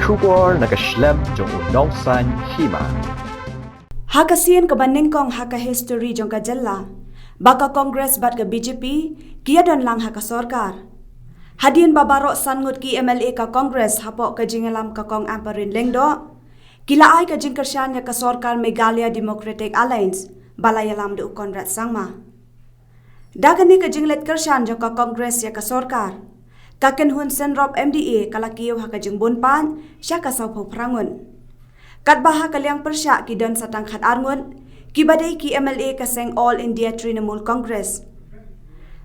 Shubor nakaslem jong unong san Hima. Haka Sien ka Banyngkong haka history jong ka jalla. Baka Congress bat ka BJP kia don lang haka sorkar. Hadin babaro sangut ki MLA ka Congress hapo ka jingalam ka kong amparin lengdo. Kila ay ka Kyrsum ya ka sorkar Meghalaya Democratic Alliance balayalam de Konrad Sangma. Dagani ka jinglet Kyrsum jong ka Congress ya ka sorkar. Kaken hun senrop MDA kalakiyo haka jingbon pan siya ka saupo prangun. Katbaha kalyang persya ki don satang khat arngun ki badai ki MLA kaseng All India Trinamool Congress.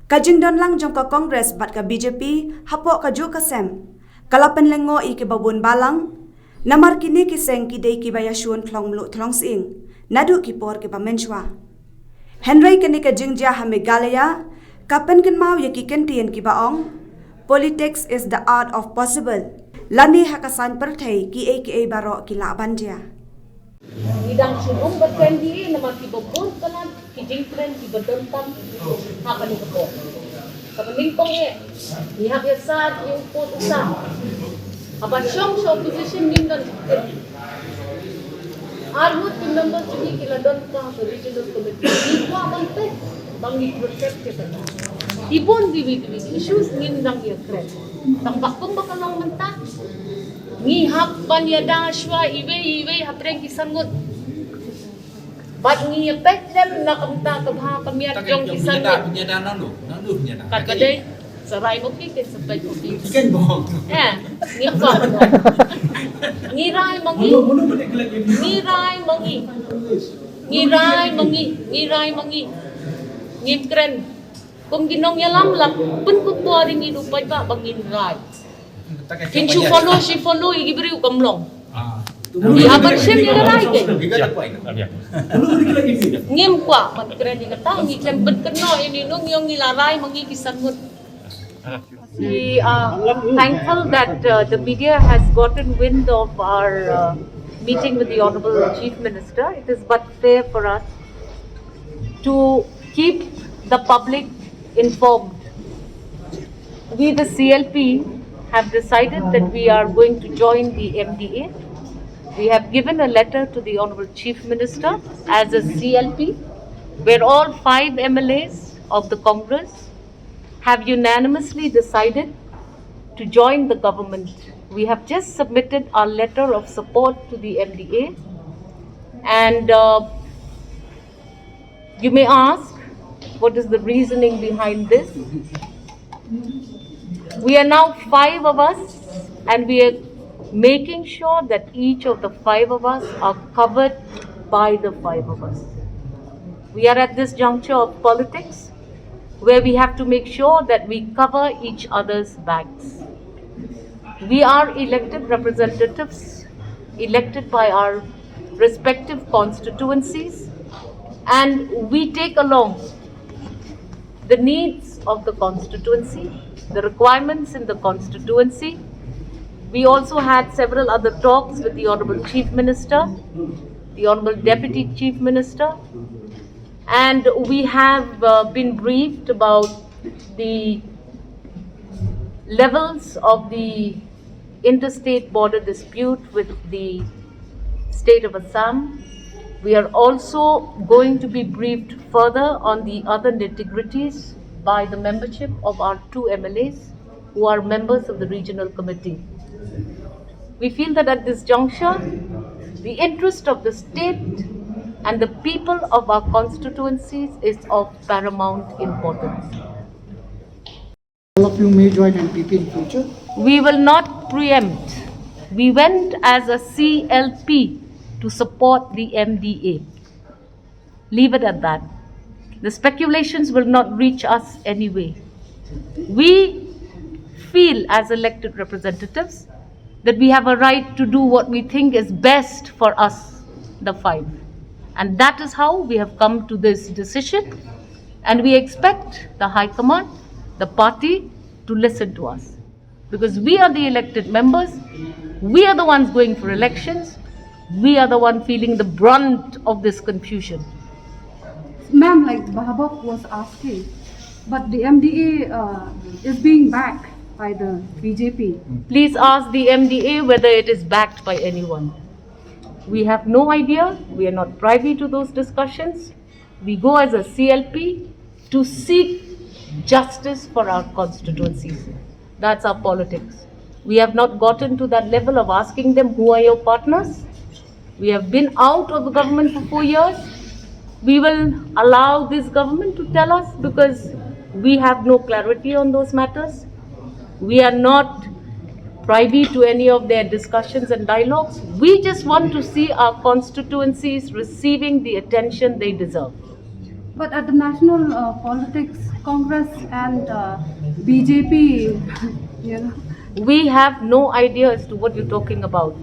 Kajing don lang jong ka Congress bat ka BJP hapo ka ju kasem. Kalapen lengo i ki babun balang. Namar kini kiseng ki day ki bayashun thlong mlu thlong sing. Nadu ki por ki pamenchwa. Henry kini ka jingja ha Meghalaya kapen ken mau ya ki kentien ki baong. Politics is the art of possible. Lani hakasan perthai ki aka baro ki la bandia. Idang sulung berkendi nama ki bobon kana ki jingkren ki berdentam haka ni ko. Banyngkong ni hak ya sa yung po usa. Aba syong opposition nin don. Armut team members ni kila don ka regional committee. Ni ko amante bangi protect kita. Ibon di issues nin dang ya kren. Tang bakong bakalang menta. Ngi hak ban ya dashwa iwe hapreng kisangut. Bat ngi petlem na kamta kabha kamiat jong kisangut. Nanu penyada. Kadai sarai mo kikin sampai kopi. Ken bohong. Ngi pa. Ngirai mangi. Ngim kren. Kung ginong yalam lap pun ko tuaring inupai ba bangin rai. Kin chu follow she follow igibri kamlong. Di aban shem ya rai ke. Ngim kwa man kren di kata ngi klem bet keno ini nung yung nilarai mangi kisangut. We are thankful that the media has gotten wind of our meeting with the Honorable Chief Minister. It is but fair for us to keep the public informed. We, the CLP, have decided that we are going to join the MDA. We have given a letter to the Honorable Chief Minister as a CLP, where all 5 MLAs of the Congress have unanimously decided to join the government. We have just submitted our letter of support to the MDA, and you may ask, what is the reasoning behind this? We are now 5 of us, and we are making sure that each of the 5 of us are covered by the 5 of us. We are at this juncture of politics where we have to make sure that we cover each other's backs. We are elected representatives, elected by our respective constituencies, and we take along the needs of the constituency, the requirements in the constituency. We also had several other talks with the Honorable Chief Minister, the Honorable Deputy Chief Minister, and we have been briefed about the levels of the interstate border dispute with the state of Assam. We are also going to be briefed further on the other nitty-gritties by the membership of our 2 MLAs who are members of the regional committee. We feel that at this juncture, the interest of the state and the people of our constituencies is of paramount importance. All of you may join NPP in future. We will not preempt. We went as a CLP to support the MDA. Leave it at that. The speculations will not reach us anyway. We feel as elected representatives that we have a right to do what we think is best for us, the 5. And that is how we have come to this decision. And we expect the High Command, the party, to listen to us. Because we are the elected members, we are the ones going for elections, we are the one feeling the brunt of this confusion. Ma'am, like Bahabok was asking, but the MDA is being backed by the BJP. Please ask the MDA whether it is backed by anyone. We have no idea. We are not privy to those discussions. We go as a CLP to seek justice for our constituencies. That's our politics. We have not gotten to that level of asking them, who are your partners? We have been out of the government for 4 years. We will allow this government to tell us because we have no clarity on those matters. We are not privy to any of their discussions and dialogues. We just want to see our constituencies receiving the attention they deserve. But at the national politics, Congress and BJP, you know. We have no idea as to what you're talking about.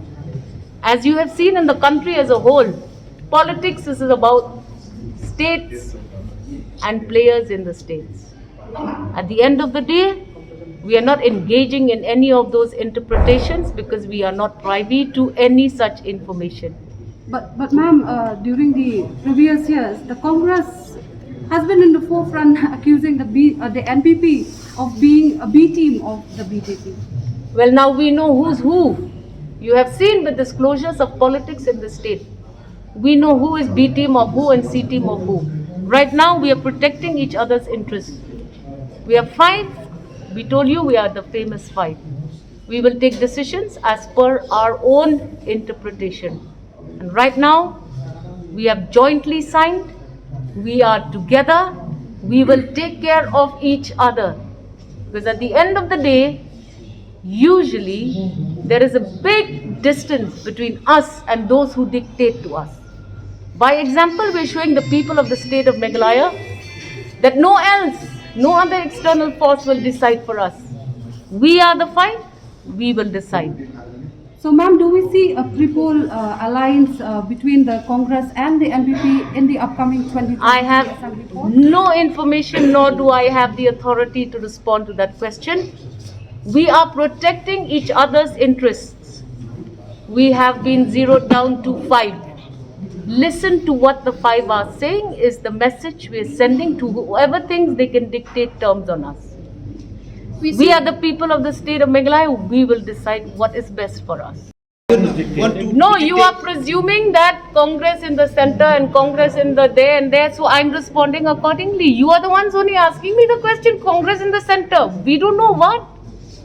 As you have seen in the country as a whole, politics is about states and players in the states. At the end of the day, we are not engaging in any of those interpretations because we are not privy to any such information. But ma'am, during the previous years, the Congress has been in the forefront accusing the NPP of being a B team of the BJP. Well, now we know who's who. You have seen the disclosures of politics in the state. We know who is B team of who and C team of who. Right now, we are protecting each other's interests. We are 5. We told you we are the famous 5. We will take decisions as per our own interpretation. And right now, we have jointly signed. We are together. We will take care of each other. Because at the end of the day, usually there is a big distance between us and those who dictate to us. By example, we are showing the people of the state of Meghalaya that no other external force will decide for us. We are the 5, we will decide. So ma'am, do we see a triple alliance between the Congress and the NPP in the upcoming 2020 I have Assembly poll? no information, nor do I have the authority to respond to that question. We are protecting each other's interests. We have been zeroed down to 5. Listen to what the 5 are saying is the message we are sending to whoever thinks they can dictate terms on us. We are the people of the state of Meghalaya. We will decide what is best for us. No, you are presuming that Congress in the center and Congress in the there and there, so I'm responding accordingly. You are the ones only asking me the question, Congress in the center. We don't know what.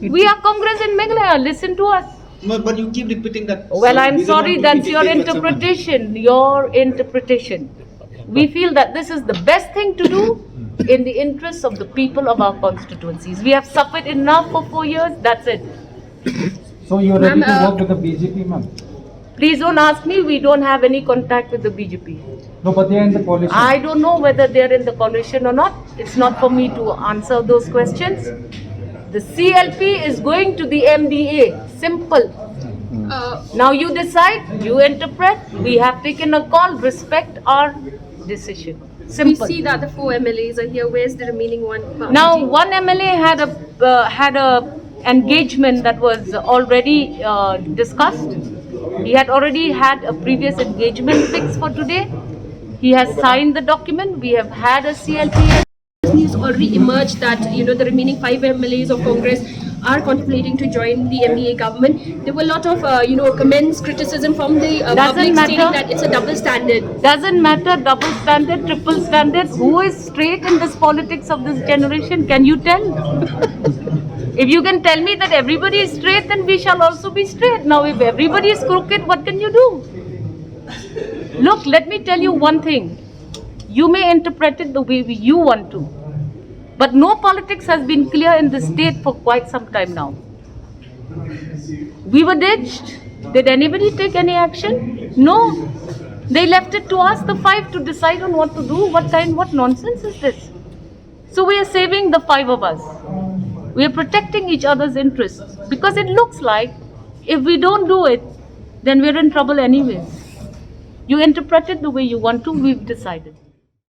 We are Congress in Meghalaya. Listen to us. But you keep repeating that. Well, I'm sorry, that's your interpretation. Your interpretation. We feel that this is the best thing to do in the interests of the people of our constituencies. We have suffered enough for 4 years. That's it. So you're ready to work with the BJP, ma'am? Please don't ask me. We don't have any contact with the BJP. No, but they're in the coalition. I don't know whether they're in the coalition or not. It's not for me to answer those questions. The CLP is going to the MDA. Simple. Now you decide, you interpret. We have taken a call. Respect our decision. Simple. We see that the 4 MLAs are here. Where's the remaining one? Now, one MLA had a engagement that was already discussed. He had already had a previous engagement fixed for today. He has signed the document. We have had a CLP. News already emerged that the remaining 5 MLAs of Congress are contemplating to join the MDA government. There were a lot of comments, criticism from the public stating that it's a double standard. Doesn't matter, double standard, triple standard. Who is straight in this politics of this generation? Can you tell? If you can tell me that everybody is straight, then we shall also be straight. Now, if everybody is crooked, what can you do? Look, let me tell you one thing. You may interpret it the way you want to. But no politics has been clear in the state for quite some time now. We were ditched. Did anybody take any action? No. They left it to us, the 5, to decide on what to do. What nonsense is this? So we are saving the 5 of us. We are protecting each other's interests. Because it looks like if we don't do it, then we're in trouble anyways. You interpret it the way you want to, we've decided.